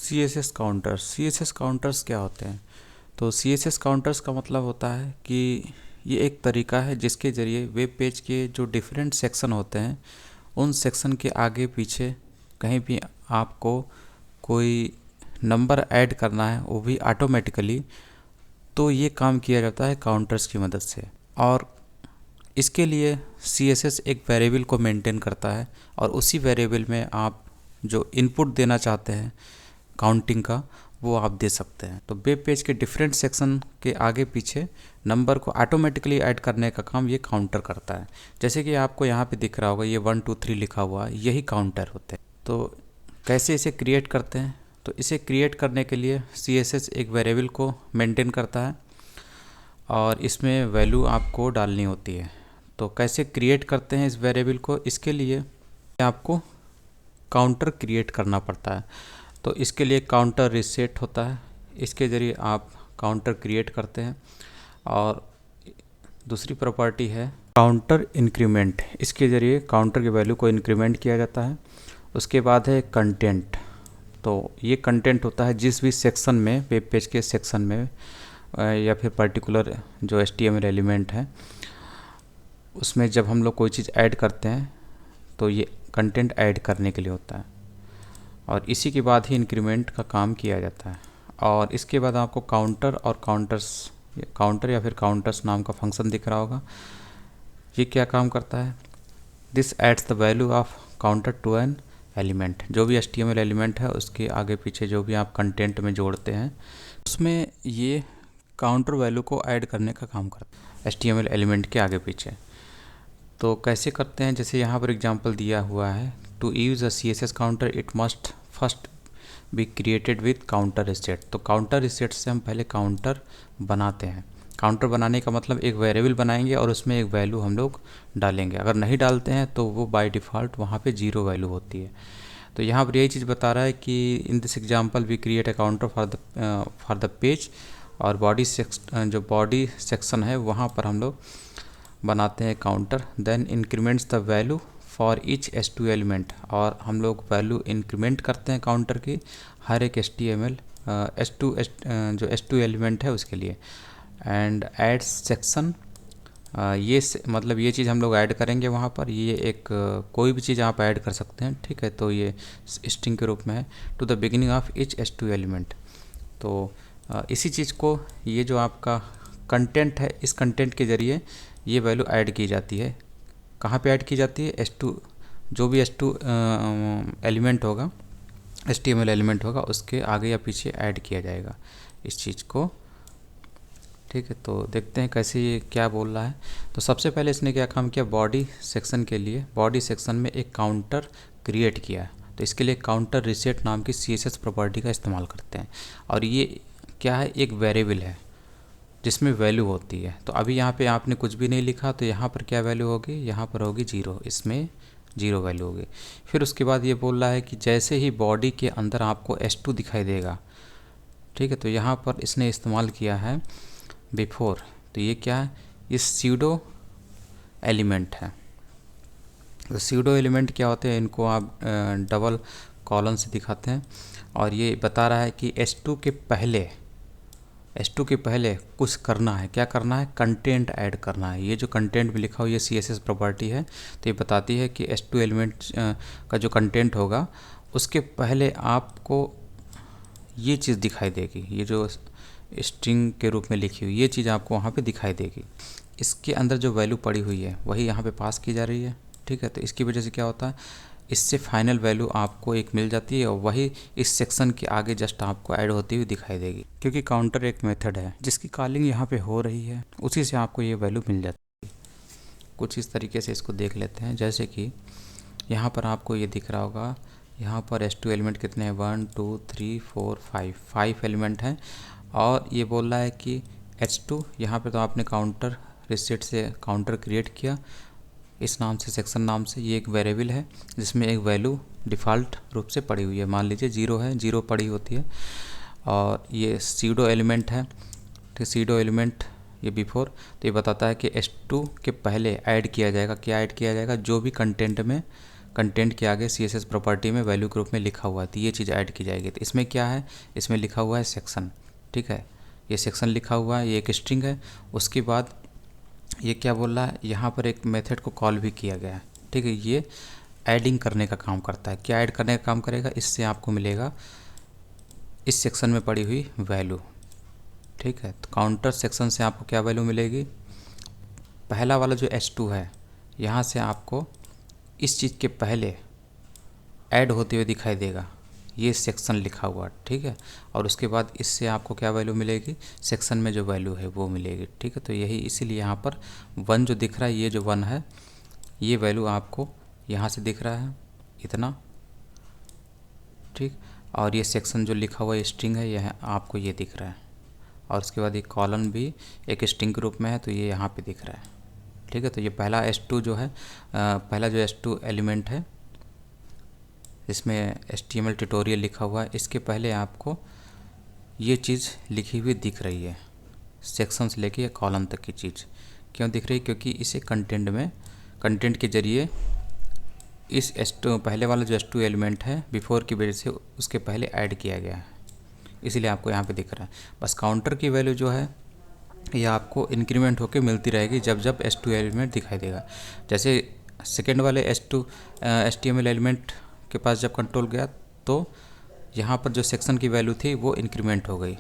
C S S counters क्या होते हैं? तो सी एस एस काउंटर्स का मतलब होता है कि ये एक तरीका है जिसके ज़रिए वेब पेज के जो डिफरेंट सेक्शन होते हैं उन सेक्शन के आगे पीछे कहीं भी आपको कोई नंबर ऐड करना है, वो भी ऑटोमेटिकली, तो ये काम किया जाता है काउंटर्स की मदद से। और इसके लिए सी एस एस एक वेरिएबल को मेंटेन करता है और उसी वेरिएबल में आप जो इनपुट देना चाहते हैं काउंटिंग का, वो आप दे सकते हैं। तो वेब पेज के डिफरेंट सेक्शन के आगे पीछे नंबर को ऑटोमेटिकली ऐड करने का काम ये काउंटर करता है। जैसे कि आपको यहाँ पे दिख रहा होगा, ये 1 2 3 लिखा हुआ है, यही काउंटर होते हैं। तो कैसे इसे क्रिएट करते हैं? तो इसे क्रिएट करने के लिए CSS एक वेरिएबल को मेंटेन करता है और इसमें वैल्यू आपको डालनी होती है। तो कैसे क्रिएट करते हैं इस वेरिएबल को? इसके लिए आपको काउंटर क्रिएट करना पड़ता है। तो इसके लिए काउंटर रीसेट होता है, इसके ज़रिए आप काउंटर क्रिएट करते हैं। और दूसरी प्रॉपर्टी है काउंटर इंक्रीमेंट, इसके ज़रिए काउंटर की वैल्यू को इंक्रीमेंट किया जाता है। उसके बाद है कंटेंट। तो ये कंटेंट होता है जिस भी सेक्शन में, वेब पेज के सेक्शन में या फिर पर्टिकुलर जो HTML एलिमेंट है उसमें जब हम लोग कोई चीज़ ऐड करते हैं तो ये कंटेंट ऐड करने के लिए होता है और इसी के बाद ही इंक्रीमेंट का काम किया जाता है। और इसके बाद आपको काउंटर और काउंटर या फिर काउंटर्स नाम का फंक्शन दिख रहा होगा। ये क्या काम करता है? This adds the value of counter to an element. जो भी HTML एलिमेंट है उसके आगे पीछे जो भी आप कंटेंट में जोड़ते हैं उसमें ये काउंटर वैल्यू को ऐड करने का काम करता है HTML एलिमेंट के आगे पीछे। तो कैसे करते हैं? जैसे यहाँ पर एग्जांपल दिया हुआ है, to use a CSS counter it must first be created with counter reset. तो काउंटर रीसेट से हम पहले काउंटर बनाते हैं। काउंटर बनाने का मतलब एक वेरिएबल बनाएंगे और उसमें एक वैल्यू हम लोग डालेंगे। अगर नहीं डालते हैं तो वो बाय डिफ़ॉल्ट वहाँ पे 0 वैल्यू होती है। तो यहाँ पर यही चीज़ बता रहा है कि in this example we create a counter for the page, और जो बॉडी सेक्शन है वहाँ पर हम लोग बनाते हैं counter. Then increments the value for each S2 element, और हम लोग वैल्यू इंक्रीमेंट करते हैं काउंटर की हर एक जो S2 एलिमेंट है उसके लिए। एंड ऐड सेक्शन, मतलब ये चीज़ हम लोग ऐड करेंगे वहाँ पर। ये एक कोई भी चीज़ आप ऐड कर सकते हैं, ठीक है। तो ये स्ट्रिंग के रूप में है, to the beginning of each S2 element. तो इसी चीज़ को, ये जो आपका कंटेंट है, इस कंटेंट के ज़रिए ये वैल्यू ऐड की जाती है। कहाँ पे ऐड की जाती है? S2, जो भी S2 एलिमेंट होगा, HTML एलिमेंट होगा, उसके आगे या पीछे ऐड किया जाएगा इस चीज़ को, ठीक है। तो देखते हैं कैसे ये क्या बोल रहा है। तो सबसे पहले इसने क्या काम किया? बॉडी सेक्शन के लिए, बॉडी सेक्शन में एक काउंटर क्रिएट किया। तो इसके लिए काउंटर रीसेट नाम की CSS प्रॉपर्टी का इस्तेमाल करते हैं। और ये क्या है? एक वेरिएबल है जिसमें वैल्यू होती है। तो अभी यहाँ पे आपने कुछ भी नहीं लिखा, तो यहाँ पर क्या वैल्यू होगी? यहाँ पर होगी 0, इसमें 0 वैल्यू होगी। फिर उसके बाद ये बोल रहा है कि जैसे ही बॉडी के अंदर आपको S2 दिखाई देगा, ठीक है, तो यहाँ पर इसने इस्तेमाल किया है बिफोर। तो ये क्या है? ये सीडो एलिमेंट है। तो सीडो एलिमेंट क्या होते हैं? इनको आप डबल कॉलन से दिखाते हैं। और ये बता रहा है कि S2 के पहले कुछ करना है। क्या करना है? कंटेंट ऐड करना है। ये जो कंटेंट में लिखा हुआ ये CSS प्रॉपर्टी है, तो ये बताती है कि S2 एलिमेंट का जो कंटेंट होगा उसके पहले आपको ये चीज़ दिखाई देगी। ये जो स्ट्रिंग के रूप में लिखी हुई ये चीज़ आपको वहाँ पे दिखाई देगी। इसके अंदर जो वैल्यू पड़ी हुई है वही यहाँ पे पास की जा रही है, ठीक है। तो इसकी वजह से क्या होता है? इससे फाइनल वैल्यू आपको एक मिल जाती है और वही इस सेक्शन के आगे जस्ट आपको ऐड होती हुई दिखाई देगी। क्योंकि काउंटर एक मेथड है जिसकी कॉलिंग यहाँ पे हो रही है, उसी से आपको ये वैल्यू मिल जाती है। कुछ इस तरीके से इसको देख लेते हैं। जैसे कि यहाँ पर आपको ये दिख रहा होगा, यहाँ पर S2 एलिमेंट कितने हैं? 1 2 3 4 5 एलिमेंट हैं। और ये बोल रहा है कि H2, यहाँ पे तो आपने काउंटर रीसेट से काउंटर क्रिएट किया इस नाम से, सेक्शन नाम से। ये एक वेरिएबल है जिसमें एक वैल्यू डिफ़ॉल्ट रूप से पड़ी हुई है, मान लीजिए 0 है, 0 पड़ी होती है। और ये सीडो एलिमेंट है, ठीक, सीडो एलिमेंट ये बिफोर। तो ये बताता है कि S2 के पहले ऐड किया जाएगा। क्या ऐड किया जाएगा? जो भी कंटेंट में कंटेंट के आगे CSS प्रॉपर्टी में वैल्यू ग्रुप में लिखा हुआ है, तो ये चीज़ ऐड की जाएगी। तो इसमें क्या है, इसमें लिखा हुआ है सेक्शन, ठीक है, ये सेक्शन लिखा हुआ है, ये एक स्ट्रिंग है। उसके बाद ये क्या बोल रहा है, यहाँ पर एक मेथड को कॉल भी किया गया है, ठीक है, ये ऐडिंग करने का काम करता है। क्या ऐड करने का काम करेगा, इससे आपको मिलेगा इस सेक्शन में पड़ी हुई वैल्यू, ठीक है। तो काउंटर सेक्शन से आपको क्या वैल्यू मिलेगी, पहला वाला जो S2 है, यहाँ से आपको इस चीज़ के पहले ऐड होते हुए दिखाई देगा, ये सेक्शन लिखा हुआ, ठीक है। और उसके बाद इससे आपको क्या वैल्यू मिलेगी, सेक्शन में जो वैल्यू है वो मिलेगी, ठीक है। तो यही इसीलिए यहाँ पर 1 जो दिख रहा है, ये जो 1 है, ये वैल्यू आपको यहाँ से दिख रहा है इतना, ठीक। और ये सेक्शन जो लिखा हुआ स्ट्रिंग है, यह आपको ये दिख रहा है। और उसके बाद ये कॉलन भी एक स्ट्रिंग के रूप में है, तो ये यहाँ पे दिख रहा है, ठीक है। तो ये पहला S2 जो है, पहला जो S2 एलिमेंट है, इसमें HTML ट्यूटोरियल लिखा हुआ है, इसके पहले आपको ये चीज़ लिखी हुई दिख रही है, सेक्शन से लेके कॉलम तक की चीज़ क्यों दिख रही है, क्योंकि इसे कंटेंट के जरिए इस S2 पहले वाला जो S2 एलिमेंट है बिफोर की वजह से उसके पहले ऐड किया गया है, इसीलिए आपको यहाँ पे दिख रहा है। बस काउंटर की वैल्यू जो है ये आपको इंक्रीमेंट होकर मिलती रहेगी जब जब S2 एलिमेंट दिखाई देगा। जैसे सेकेंड वाले S2 HTML एलिमेंट के पास जब कंट्रोल गया तो यहाँ पर जो सेक्शन की वैल्यू थी वो इंक्रीमेंट हो गई,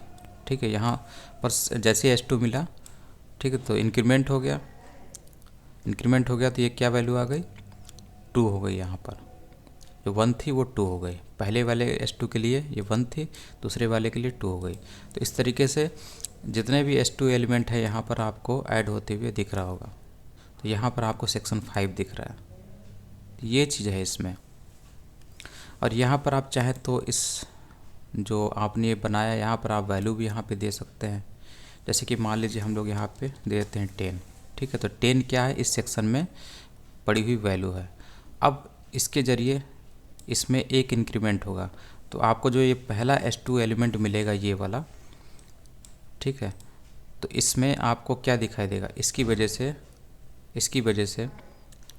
ठीक है। यहाँ पर जैसे S2 मिला, ठीक है, तो इंक्रीमेंट हो गया तो ये क्या वैल्यू आ गई, 2 हो गई। यहाँ पर जो 1 थी वो 2 हो गई, पहले वाले S2 के लिए ये 1 थी, दूसरे वाले के लिए 2 हो गई। तो इस तरीके से जितने भी S2 एलिमेंट है यहाँ पर आपको ऐड होते हुए दिख रहा होगा। तो यहाँ पर आपको सेक्शन 5 दिख रहा है, ये चीज़ है इसमें। और यहाँ पर आप चाहें तो इस जो आपने बनाया यहाँ पर आप वैल्यू भी यहाँ पे दे सकते हैं। जैसे कि मान लीजिए हम लोग यहाँ पे दे देते हैं 10, ठीक है। तो 10 क्या है, इस सेक्शन में पड़ी हुई वैल्यू है। अब इसके ज़रिए इसमें एक इंक्रीमेंट होगा, तो आपको जो ये पहला S2 एलिमेंट मिलेगा ये वाला, ठीक है, तो इसमें आपको क्या दिखाई देगा, इसकी वजह से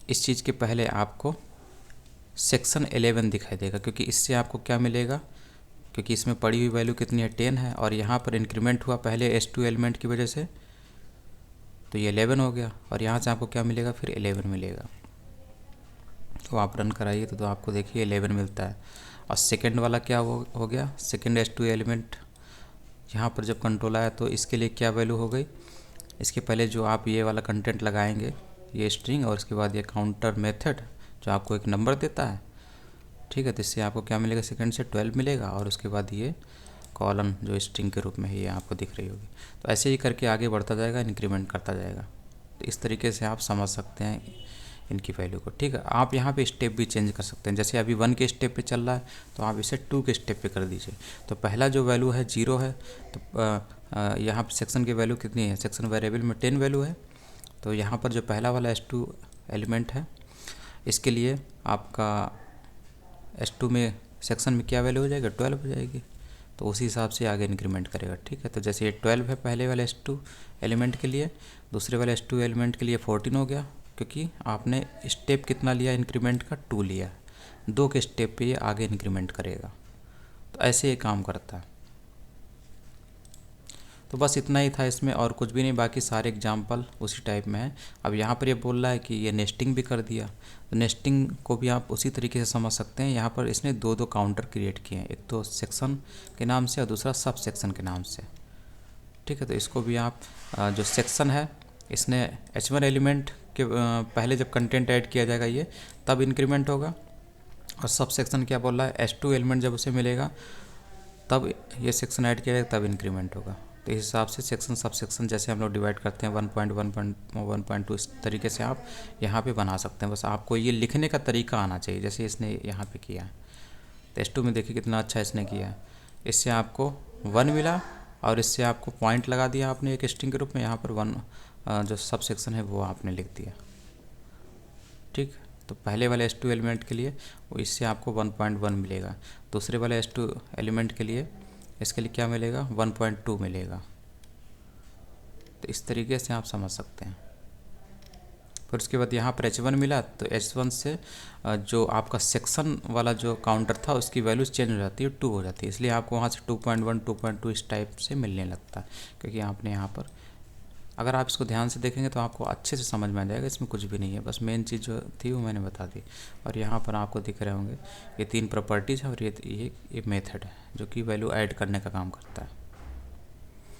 इस चीज़ के पहले आपको सेक्शन 11 दिखाई देगा, क्योंकि इससे आपको क्या मिलेगा, क्योंकि इसमें पड़ी हुई वैल्यू कितनी है, 10 है, और यहाँ पर इंक्रीमेंट हुआ पहले S2 एलिमेंट की वजह से, तो ये 11 हो गया। और यहाँ से आपको क्या मिलेगा, फिर 11 मिलेगा। तो आप रन कराइए तो आपको देखिए 11 मिलता है। और सेकंड वाला क्या हो गया, सेकंड S2 एलिमेंट यहाँ पर जब कंट्रोल आया तो इसके लिए क्या वैल्यू हो गई, इसके पहले जो आप ये वाला कंटेंट लगाएंगे, ये स्ट्रिंग, और उसके बाद ये काउंटर मेथड जो आपको एक नंबर देता है, ठीक है। तो इससे आपको क्या मिलेगा, सेकंड से 12 मिलेगा, और उसके बाद ये कॉलन जो स्ट्रिंग के रूप में है ये आपको दिख रही होगी। तो ऐसे ही करके आगे बढ़ता जाएगा, इंक्रीमेंट करता जाएगा। तो इस तरीके से आप समझ सकते हैं इनकी वैल्यू को, ठीक है। आप यहाँ पे स्टेप भी चेंज कर सकते हैं, जैसे अभी 1 के स्टेप पे चल रहा है तो आप इसे 2 के स्टेप पे कर दीजिए। तो पहला जो वैल्यू है 0 है, तो यहाँ पर सेक्शन की वैल्यू कितनी है, सेक्शन वेरिएबल में 10 वैल्यू है, तो यहाँ पर जो पहला वाला S2 एलिमेंट है इसके लिए आपका S2 में सेक्शन में क्या वैल्यू हो जाएगा, 12 हो जाएगी। तो उसी हिसाब से आगे इंक्रीमेंट करेगा, ठीक है। तो जैसे ये 12 है पहले वाले S2 एलिमेंट के लिए, दूसरे वाले S2 एलिमेंट के लिए 14 हो गया, क्योंकि आपने स्टेप कितना लिया इंक्रीमेंट का, 2 लिया, 2 के स्टेप पे ये आगे इंक्रीमेंट करेगा। तो ऐसे ये काम करता है। तो बस इतना ही था इसमें, और कुछ भी नहीं, बाकी सारे एग्जाम्पल उसी टाइप में है। अब यहाँ पर ये बोल रहा है कि ये नेस्टिंग भी कर दिया, तो नेस्टिंग को भी आप उसी तरीके से समझ सकते हैं। यहाँ पर इसने दो काउंटर क्रिएट किए हैं, एक तो सेक्शन के नाम से और दूसरा सब सेक्शन के नाम से, ठीक है। तो इसको भी आप जो सेक्शन है इसने H1 एलिमेंट के पहले जब कंटेंट ऐड किया जाएगा ये तब इंक्रीमेंट होगा, और सब सेक्शन क्या बोल रहा है, S2 एलिमेंट जब उसे मिलेगा तब ये सेक्शन ऐड किया जाएगा, तब इंक्रीमेंट होगा। तो इस हिसाब से सेक्शन सब सेक्शन जैसे हम लोग डिवाइड करते हैं 1.1.1.2 इस तरीके से आप यहाँ पे बना सकते हैं। बस आपको ये लिखने का तरीका आना चाहिए, जैसे इसने यहाँ पे किया है। तो S2 में देखिए कितना अच्छा इसने किया है, इससे आपको 1 मिला और इससे आपको पॉइंट लगा दिया आपने एक स्ट्रिंग के रूप में, यहाँ पर 1 जो सब सेक्शन है वो आपने लिख दिया, ठीक। तो पहले वाले S2 एलिमेंट के लिए वो इससे आपको 1.1 मिलेगा, दूसरे वाले S2 एलिमेंट के लिए इसके लिए क्या मिलेगा, 1.2 मिलेगा। तो इस तरीके से आप समझ सकते हैं। फिर उसके बाद यहाँ पर H1 मिला, तो H1 से जो आपका सेक्शन वाला जो काउंटर था उसकी वैल्यूज़ चेंज हो जाती है, 2 हो जाती है, इसलिए आपको वहाँ से 2.1 2.2 इस टाइप से मिलने लगता है, क्योंकि आपने यहाँ पर, अगर आप इसको ध्यान से देखेंगे तो आपको अच्छे से समझ में आ जाएगा, इसमें कुछ भी नहीं है, बस मेन चीज़ जो थी वो मैंने बता दी। और यहाँ पर आपको दिख रहे होंगे ये 3 प्रॉपर्टीज़ है और ये मेथड है जो कि वैल्यू ऐड करने का काम करता है।